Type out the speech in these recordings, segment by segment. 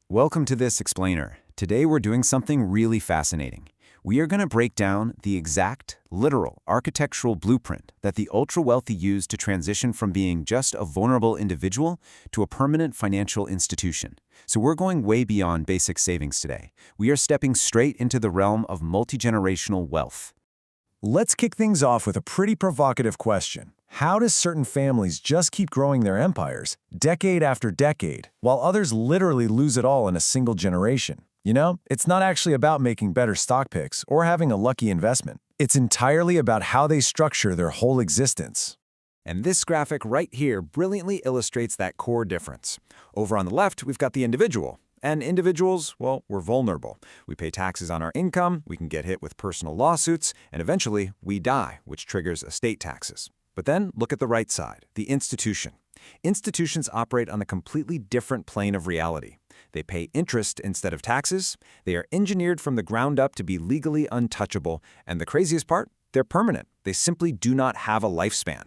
Welcome to this explainer. Today we're doing something really fascinating. We are going to break down the exact, literal, architectural blueprint that the ultra-wealthy use to transition from being just a vulnerable individual to a permanent financial institution. So we're going way beyond basic savings today. We are stepping straight into the realm of multi-generational wealth. Let's kick things off with a pretty provocative question. How do certain families just keep growing their empires, decade after decade, while others literally lose it all in a single generation? You know, it's not actually about making better stock picks or having a lucky investment. It's entirely about how they structure their whole existence. And this graphic right here brilliantly illustrates that core difference. Over on the left, we've got the individual. And individuals, well, we're vulnerable. We pay taxes on our income, we can get hit with personal lawsuits, and eventually we die, which triggers estate taxes. But then look at the right side, the institution. Institutions operate on a completely different plane of reality. They pay interest instead of taxes, they are engineered from the ground up to be legally untouchable, and the craziest part, they're permanent. They simply do not have a lifespan.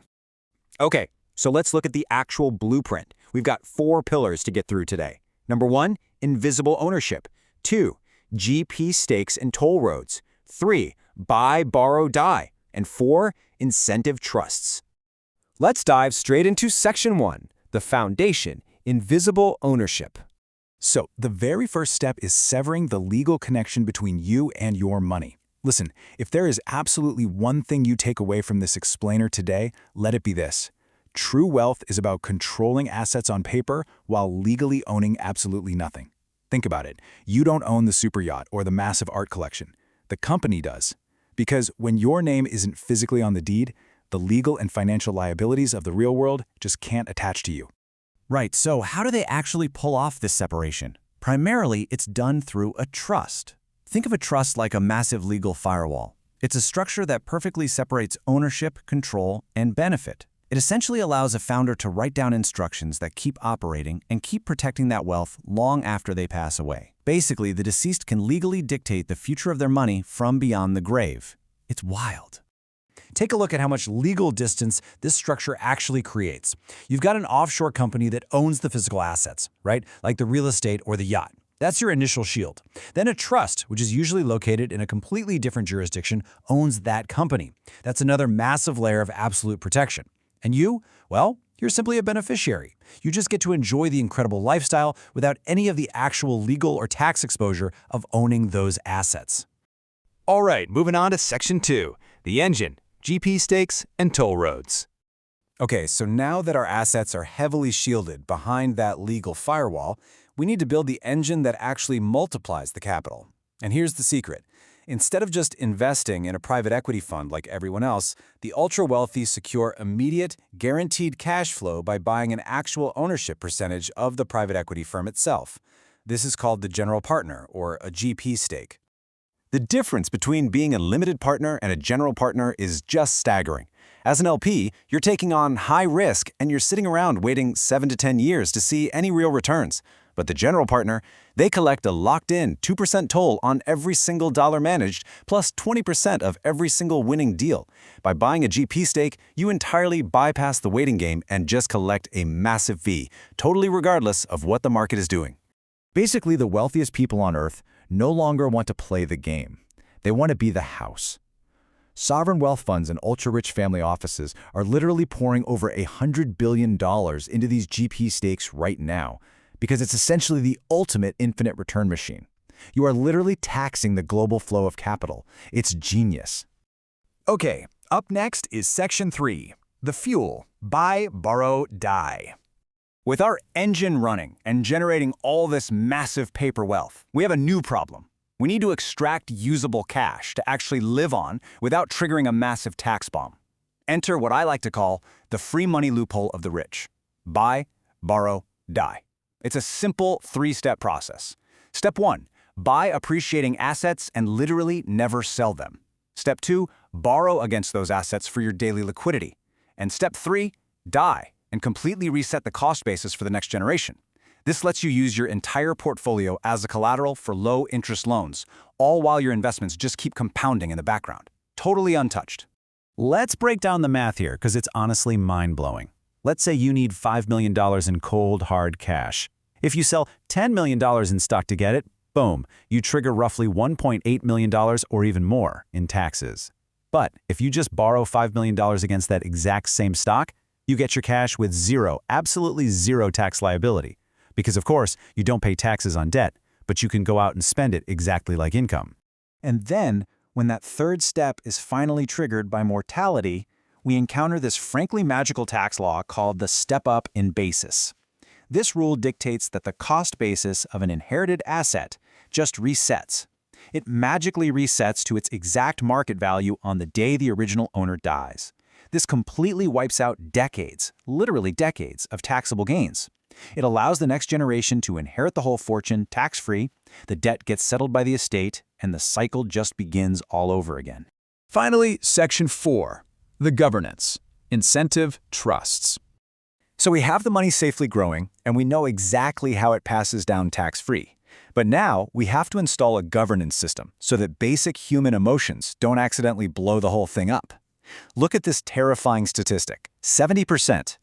Okay, so let's look at the actual blueprint. We've got 4 pillars to get through today. Number 1, invisible ownership. 2, GP stakes and toll roads. 3, buy, borrow, die. And 4, incentive trusts. Let's dive straight into Section 1, the foundation, invisible ownership. So, the very first step is severing the legal connection between you and your money. Listen, if there is absolutely one thing you take away from this explainer today, let it be this. True wealth is about controlling assets on paper while legally owning absolutely nothing. Think about it. You don't own the super yacht or the massive art collection. The company does. Because when your name isn't physically on the deed, the legal and financial liabilities of the real world just can't attach to you. Right, so how do they actually pull off this separation? Primarily, it's done through a trust. Think of a trust like a massive legal firewall. It's a structure that perfectly separates ownership, control, and benefit. It essentially allows a founder to write down instructions that keep operating and keep protecting that wealth long after they pass away. Basically, the deceased can legally dictate the future of their money from beyond the grave. It's wild. Take a look at how much legal distance this structure actually creates. You've got an offshore company that owns the physical assets, right? Like the real estate or the yacht. That's your initial shield. Then a trust, which is usually located in a completely different jurisdiction, owns that company. That's another massive layer of absolute protection. And you? Well, you're simply a beneficiary. You just get to enjoy the incredible lifestyle without any of the actual legal or tax exposure of owning those assets. All right, moving on to Section 2, the engine, GP stakes, and toll roads. Okay, so now that our assets are heavily shielded behind that legal firewall, we need to build the engine that actually multiplies the capital. And here's the secret. Instead of just investing in a private equity fund like everyone else, the ultra-wealthy secure immediate, guaranteed cash flow by buying an actual ownership percentage of the private equity firm itself. This is called the general partner, or a GP stake. The difference between being a limited partner and a general partner is just staggering. As an LP, you're taking on high risk and you're sitting around waiting 7 to 10 years to see any real returns. But the general partner, they collect a locked-in 2% toll on every single dollar managed, plus 20% of every single winning deal. By buying a GP stake, you entirely bypass the waiting game and just collect a massive fee, totally regardless of what the market is doing. Basically, the wealthiest people on Earth no longer want to play the game. They want to be the house. Sovereign wealth funds and ultra-rich family offices are literally pouring over $100 billion into these GP stakes right now, because it's essentially the ultimate infinite return machine. You are literally taxing the global flow of capital. It's genius. Okay, up next is Section 3, the fuel, buy, borrow, die. With our engine running and generating all this massive paper wealth, we have a new problem. We need to extract usable cash to actually live on without triggering a massive tax bomb. Enter what I like to call the free money loophole of the rich. Buy, borrow, die. It's a simple 3-step process. Step 1, buy appreciating assets and literally never sell them. Step 2, borrow against those assets for your daily liquidity. And Step 3, die and completely reset the cost basis for the next generation. This lets you use your entire portfolio as a collateral for low-interest loans, all while your investments just keep compounding in the background. Totally untouched. Let's break down the math here, because it's honestly mind-blowing. Let's say you need $5 million in cold, hard cash. If you sell $10 million in stock to get it, boom, you trigger roughly $1.8 million or even more in taxes. But if you just borrow $5 million against that exact same stock, you get your cash with zero, absolutely zero tax liability. Because of course, you don't pay taxes on debt, but you can go out and spend it exactly like income. And then, when that third step is finally triggered by mortality, we encounter this frankly magical tax law called the step-up in basis. This rule dictates that the cost basis of an inherited asset just resets. It magically resets to its exact market value on the day the original owner dies. This completely wipes out decades, literally decades, of taxable gains. It allows the next generation to inherit the whole fortune tax-free, the debt gets settled by the estate, and the cycle just begins all over again. Finally, Section 4, the governance, incentive trusts. So we have the money safely growing, and we know exactly how it passes down tax-free. But now we have to install a governance system so that basic human emotions don't accidentally blow the whole thing up. Look at this terrifying statistic. 70%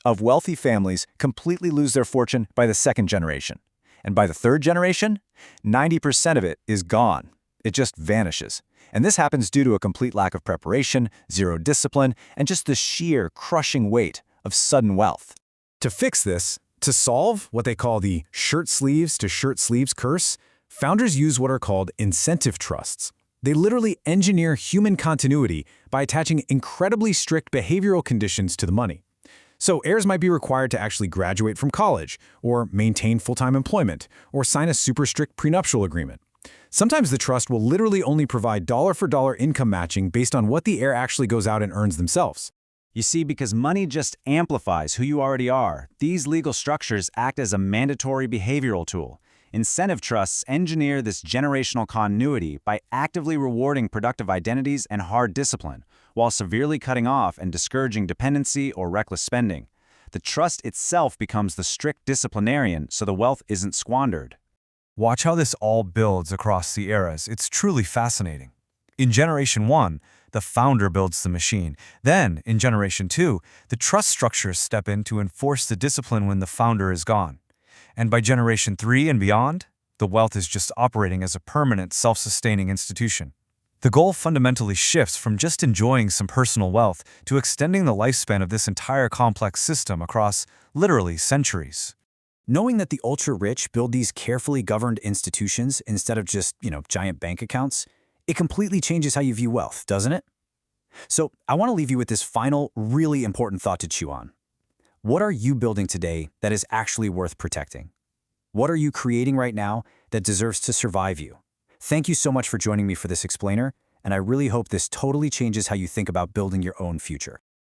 of wealthy families completely lose their fortune by the second generation. And by the third generation, 90% of it is gone. It just vanishes. And this happens due to a complete lack of preparation, zero discipline, and just the sheer crushing weight of sudden wealth. To fix this, to solve what they call the shirt sleeves to shirt sleeves curse, founders use what are called incentive trusts. They literally engineer human continuity by attaching incredibly strict behavioral conditions to the money. So heirs might be required to actually graduate from college, or maintain full-time employment, or sign a super strict prenuptial agreement. Sometimes the trust will literally only provide dollar-for-dollar income matching based on what the heir actually goes out and earns themselves. You see, because money just amplifies who you already are, these legal structures act as a mandatory behavioral tool. Incentive trusts engineer this generational continuity by actively rewarding productive identities and hard discipline, while severely cutting off and discouraging dependency or reckless spending. The trust itself becomes the strict disciplinarian so the wealth isn't squandered. Watch how this all builds across the eras. It's truly fascinating. In Generation 1, the founder builds the machine. Then, in Generation 2, the trust structures step in to enforce the discipline when the founder is gone. And by Generation 3 and beyond, the wealth is just operating as a permanent, self-sustaining institution. The goal fundamentally shifts from just enjoying some personal wealth to extending the lifespan of this entire complex system across, literally, centuries. Knowing that the ultra-rich build these carefully governed institutions instead of just, giant bank accounts, it completely changes how you view wealth, doesn't it? So I want to leave you with this final, really important thought to chew on. What are you building today that is actually worth protecting? What are you creating right now that deserves to survive you? Thank you so much for joining me for this explainer, and I really hope this totally changes how you think about building your own future.